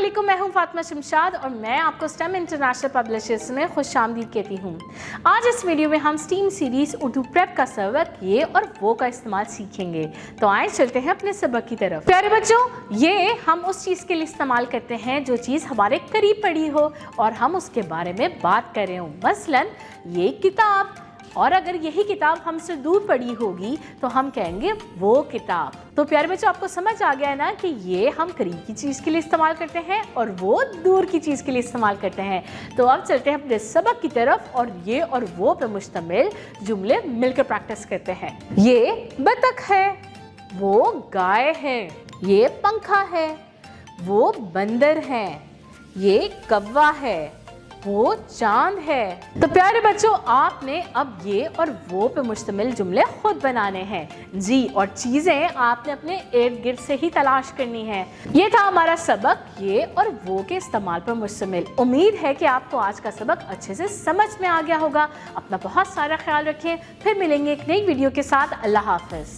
अस्सलामुअलैकुम, मैं हूं फातिमा शमशाद और मैं आपको स्टेम इंटरनेशनल पब्लिशर्स में खुशामदीद कहती हूं। आज इस वीडियो में हम स्टीम सीरीज़ उर्दू प्रेप का सबक ये और वो का इस्तेमाल सीखेंगे। तो आए चलते हैं अपने सबक की तरफ। प्यारे बच्चों, ये हम उस चीज़ के लिए इस्तेमाल करते हैं जो चीज़ हमारे करीब पड़ी हो और हम उसके बारे में बात कर रहे हों। मसलन ये किताब, और अगर यही किताब हमसे दूर पड़ी होगी तो हम कहेंगे वो किताब। तो प्यारे बच्चों, आपको समझ आ गया है ना कि ये हम करीब की चीज़ के लिए इस्तेमाल करते हैं और वो दूर की चीज़ के लिए इस्तेमाल करते हैं। तो अब चलते हैं अपने सबक की तरफ और ये और वो पे मुश्तमिल जुमले मिलकर प्रैक्टिस करते हैं। ये बतख है, वो गाय है, ये पंखा है, वो बंदर है, ये कौवा है, वो चांद है। तो प्यारे बच्चों, आपने अब ये और वो पे मुश्तमिल जुमले खुद बनाने हैं जी, और चीज़ें आपने अपने इर्द गिर्द से ही तलाश करनी है। ये था हमारा सबक ये और वो के इस्तेमाल पर मुश्तमिल। उम्मीद है कि आपको आज का सबक अच्छे से समझ में आ गया होगा। अपना बहुत सारा ख्याल रखें, फिर मिलेंगे एक नई वीडियो के साथ। अल्लाह हाफ़िज़।